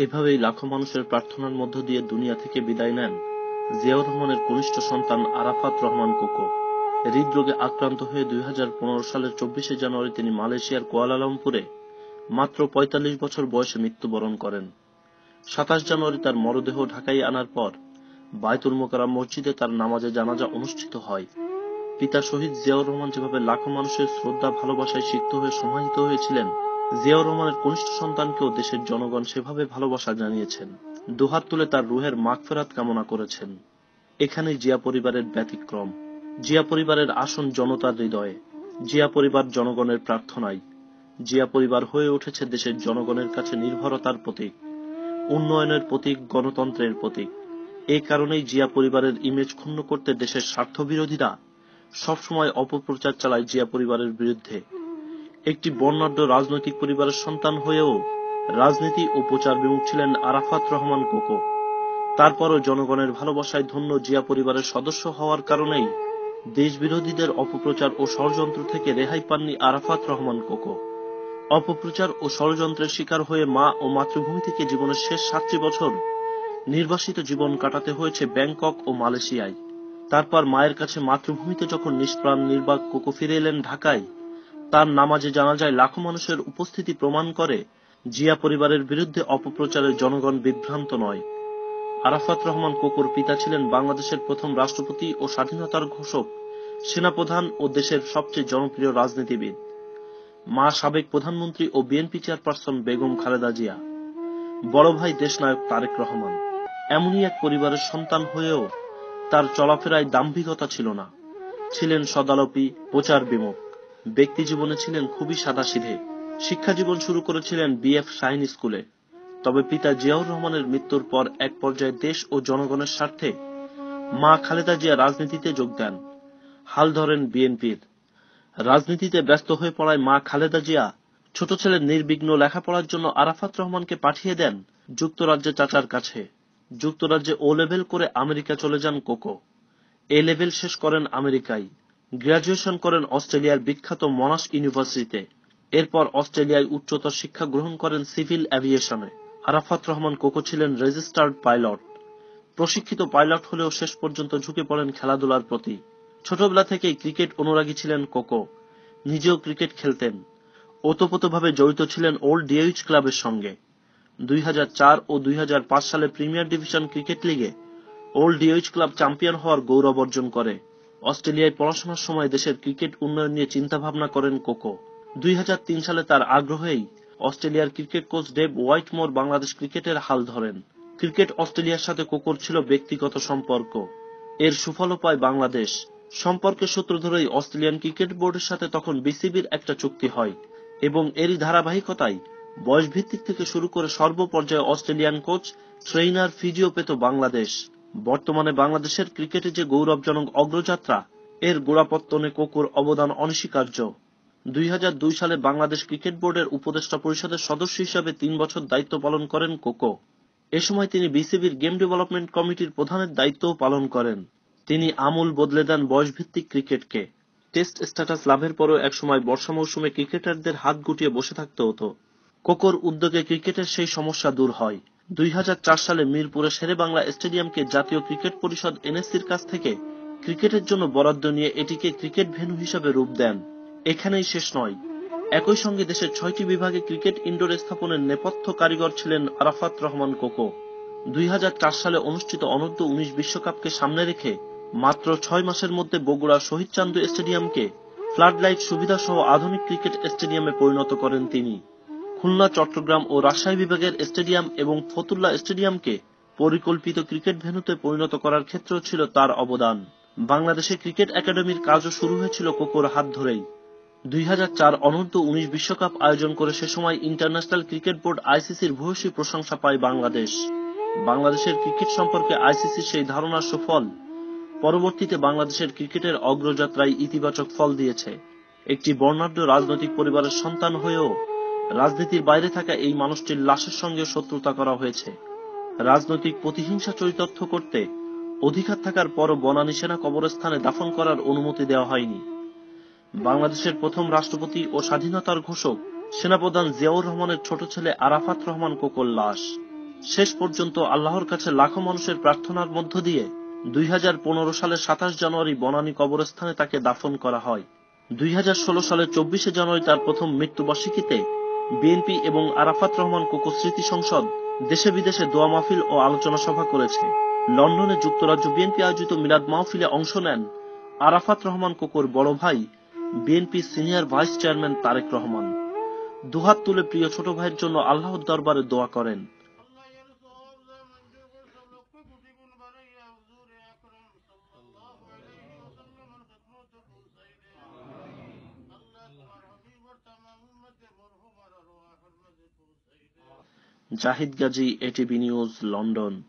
এভাবেই লাখো মানুষের প্রার্থনার মধ্য দিয়ে দুনিয়া থেকে বিদায় নেন জিয়াউর রহমানের কনিষ্ঠ সন্তান আরাফাত রহমান কোকো। হৃদরোগে আক্রান্ত হয়ে 2015 সালের 24শে জানুয়ারি তিনি মালয়েশিয়ার কুয়ালালামপুরে মাত্র ৪৫ বছর বয়সে মৃত্যুবরণ করেন। ২৭ জানুয়ারি তার মরদেহ ঢাকায় আনার পর বায়তুল মোকাররম মসজিদে তার নামাজে জানাজা অনুষ্ঠিত হয়। পিতা শহীদ জিয়াউর রহমান যেভাবে লাখো মানুষের শ্রদ্ধা ভালোবাসায় সিক্ত হয়ে সমাহিত হয়েছিলেন, জিয়াউর রহমানের কনিষ্ঠ সন্তানকেও দেশের জনগণ সেভাবে ভালোবাসা জানিয়েছেন, দুহাত তুলে তার রুহের মাগফিরাত কামনা করেছেন। এখানে জিয়া পরিবারের ব্যতিক্রম। জিয়া পরিবারের আসন জনতার হৃদয়ে, জিয়া পরিবার জনগণের প্রার্থনায়। জিয়া পরিবার হয়ে উঠেছে দেশের জনগণের কাছে নির্ভরতার প্রতীক, উন্নয়নের প্রতীক, গণতন্ত্রের প্রতীক। এই কারণেই জিয়া পরিবারের ইমেজ ক্ষুণ্ণ করতে দেশের স্বার্থবিরোধীরা সবসময় অপপ্রচার চালায় জিয়া পরিবারের বিরুদ্ধে। একটি বর্ণাঢ্য রাজনৈতিক পরিবারের সন্তান হয়েও রাজনীতি ও প্রচার বিমুখ ছিলেন আরাফাত রহমান কোকো। তারপরও জনগণের ভালোবাসায় ধন্য জিয়া পরিবারের সদস্য হওয়ার কারণেই দেশবিরোধীদের অপপ্রচার ও ষড়যন্ত্র থেকে রেহাই পাননি আরাফাত রহমান কোকো। অপপ্রচার ও ষড়যন্ত্রের শিকার হয়ে মা ও মাতৃভূমি থেকে জীবনের শেষ 7টি বছর নির্বাসিত জীবন কাটাতে হয়েছে ব্যাংকক ও মালয়েশিয়ায়। তারপর মায়ের কাছে মাতৃভূমিতে যখন নিষ্প্রাণ নির্বাক কোকো ফিরে এলেন ঢাকায়, তার নামাজে জানাজায় লাখো মানুষের উপস্থিতি প্রমাণ করে জিয়া পরিবারের বিরুদ্ধে অপপ্রচারে জনগণ বিভ্রান্ত নয়। আরাফাত রহমান কোকোর পিতা ছিলেন বাংলাদেশের প্রথম রাষ্ট্রপতি ও স্বাধীনতার ঘোষক, সেনাপ্রধান ও দেশের সবচেয়ে জনপ্রিয় রাজনীতিবিদ। মা সাবেক প্রধানমন্ত্রী ও বিএনপি চেয়ারপারসন বেগম খালেদা জিয়া। বড় ভাই দেশনায়ক তারেক রহমান। এমনই এক পরিবারের সন্তান হয়েও তার চলাফেরায় দাম্ভিকতা ছিল না, ছিলেন সদালাপী, প্রচার বিমুখ। ব্যক্তি জীবনে ছিলেন খুবই সাদাসিধে। শিক্ষা জীবন শুরু করেছিলেন বিএফ শাহীন স্কুলে। তবে পিতা জিয়াউর রহমানের মৃত্যুর পর এক পর্যায়ে দেশ ও জনগণের স্বার্থে মা খালেদা জিয়া রাজনীতিতে যোগ দেন, হাল ধরেন বিএনপির। রাজনীতিতে ব্যস্ত হয়ে পড়ায় মা খালেদা জিয়া ছোট ছেলের নির্বিঘ্ন লেখাপড়ার জন্য আরাফাত রহমানকে পাঠিয়ে দেন যুক্তরাজ্যে চাচার কাছে। যুক্তরাজ্যে ও লেভেল করে আমেরিকা চলে যান কোকো। এ লেভেল শেষ করেন আমেরিকায়। গ্রাজুয়েশন করেন অস্ট্রেলিয়ার বিখ্যাত মনাশ ইউনিভার্সিটিতে। এরপর অস্ট্রেলিয়ায় উচ্চতর শিক্ষা গ্রহণ করেন সিভিল অ্যাভিয়েশনে। আরাফাত রহমান কোকো ছিলেন রেজিস্টার্ড পাইলট। প্রশিক্ষিত পাইলট হলেও শেষ পর্যন্ত ঝুঁকে পড়েন খেলাধুলার প্রতি। ছোটবেলা থেকেই ক্রিকেট অনুরাগী ছিলেন কোকো। নিজেও ক্রিকেট খেলতেন। ওতপ্রোতভাবে জড়িত ছিলেন ওল্ড ডিএইচ ক্লাবের সঙ্গে। 2004 ও 2005 সালে প্রিমিয়ার ডিভিশন ক্রিকেট লিগে ওল্ড ডিএইচ ক্লাব চ্যাম্পিয়ন হওয়ার গৌরব অর্জন করে। অস্ট্রেলিয়ায় পড়াশোনার সময় দেশের ক্রিকেট উন্নয়ন নিয়ে চিন্তা ভাবনা করেন কোকো। 2003 সালে তার আগ্রহেই অস্ট্রেলিয়ার ক্রিকেট কোচ ডেভ হোয়াইটমোর বাংলাদেশ ক্রিকেটের হাল ধরেন। ক্রিকেট অস্ট্রেলিয়ার সাথে কোকোর ছিল ব্যক্তিগত সম্পর্ক। এর সুফলও পায় বাংলাদেশ। সম্পর্কের সূত্র ধরেই অস্ট্রেলিয়ান ক্রিকেট বোর্ডের সাথে তখন বিসিবির একটা চুক্তি হয় এবং এরই ধারাবাহিকতায় বয়সভিত্তিক থেকে শুরু করে সর্বপর্যায়ে অস্ট্রেলিয়ান কোচ, ট্রেইনার, ফিজিও পেত বাংলাদেশ। বর্তমানে বাংলাদেশের ক্রিকেটে যে গৌরবজনক অগ্রযাত্রা, এর গোড়াপত্তনে কোকোর অবদান অনস্বীকার্য। 2002 সালে বাংলাদেশ ক্রিকেট বোর্ডের উপদেষ্টা পরিষদের সদস্য হিসেবে 3 বছর দায়িত্ব পালন করেন কোকো। এ সময় তিনি বিসিবির গেম ডেভেলপমেন্ট কমিটির প্রধানের দায়িত্বও পালন করেন। তিনি আমূল বদলে দেন বয়সভিত্তিক ক্রিকেটকে। টেস্ট স্ট্যাটাস লাভের পরও একসময় বর্ষা মৌসুমে ক্রিকেটারদের হাত গুটিয়ে বসে থাকতে হতো। কোকোর উদ্যোগে ক্রিকেটের সেই সমস্যা দূর হয়। 2004 সালে মিরপুরে শেরেবাংলা স্টেডিয়ামকে জাতীয় ক্রিকেট পরিষদ এনএসসির কাছ থেকে ক্রিকেটের জন্য বরাদ্দ নিয়ে এটিকে ক্রিকেট ভেন্যু হিসেবে রূপ দেন। এখানেই শেষ নয়, একই সঙ্গে দেশের 6টি বিভাগে ক্রিকেট ইনডোর স্থাপনের নেপথ্য কারিগর ছিলেন আরাফাত রহমান কোকো। 2004 সালে অনুষ্ঠিত অনূর্ধ্ব 19 বিশ্বকাপকে সামনে রেখে মাত্র 6 মাসের মধ্যে বগুড়া শহীদ চান্দু স্টেডিয়ামকে ফ্লাডলাইট সুবিধা সহ আধুনিক ক্রিকেট স্টেডিয়ামে পরিণত করেন তিনি। খুলনা, চট্টগ্রাম ও রাজশাহী বিভাগের স্টেডিয়াম এবং ফতুল্লা স্টেডিয়ামকে পরিকল্পিত ক্রিকেট ভেন্যুতে পরিণত করার ক্ষেত্রেও ছিল তার অবদান। বাংলাদেশে ক্রিকেট একাডেমির কাজও শুরু হয়েছিল কোকোর হাত ধরেই। 2004 অনূর্ধ্ব 19 বিশ্বকাপ আয়োজন করে সে সময় ইন্টারন্যাশনাল ক্রিকেট বোর্ড আইসিসির ভূয়সী প্রশংসা পায় বাংলাদেশ। বাংলাদেশের ক্রিকেট সম্পর্কে আইসিসির সেই ধারণার সুফল পরবর্তীতে বাংলাদেশের ক্রিকেটের অগ্রযাত্রায় ইতিবাচক ফল দিয়েছে। একটি বর্ণাঢ্য রাজনৈতিক পরিবারের সন্তান হয়েও রাজনীতির বাইরে থাকা এই মানুষটির লাশের সঙ্গে শত্রুতা করা হয়েছে। রাজনৈতিক প্রতিহিংসা চরিতার্থ করতে অধিকার থাকার পরও বনানী সেনা কবরস্থানে দাফন করার অনুমতি দেওয়া হয়নি। বাংলাদেশের প্রথম রাষ্ট্রপতি ও স্বাধীনতার ঘোষক সেনাপ্রধান জিয়াউর রহমানের ছোট ছেলে আরাফাত রহমান কোকোর লাশ শেষ পর্যন্ত আল্লাহর কাছে লাখো মানুষের প্রার্থনার মধ্য দিয়ে 2015 সালের 27 জানুয়ারি বনানী কবরস্থানে তাকে দাফন করা হয়। 2016 সালের 24 জানুয়ারি তার প্রথম মৃত্যুবার্ষিকীতে বিএনপি এবং আরাফাত রহমান কোকো স্মৃতি সংসদ দেশে বিদেশে দোয়া মাহফিল ও আলোচনা সভা করেছে। লন্ডনে যুক্তরাজ্য বিএনপি আয়োজিত মিলাদ মাহফিলে অংশ নেন আরাফাত রহমান কোকোর বড় ভাই BNP senior vice chairman Tarique Rahman. দুহাত তুলে প্রিয় ছোট ভাইয়ের জন্য আল্লাহর দরবারে দোয়া করেন। Zahid Gazi, ATV news, London.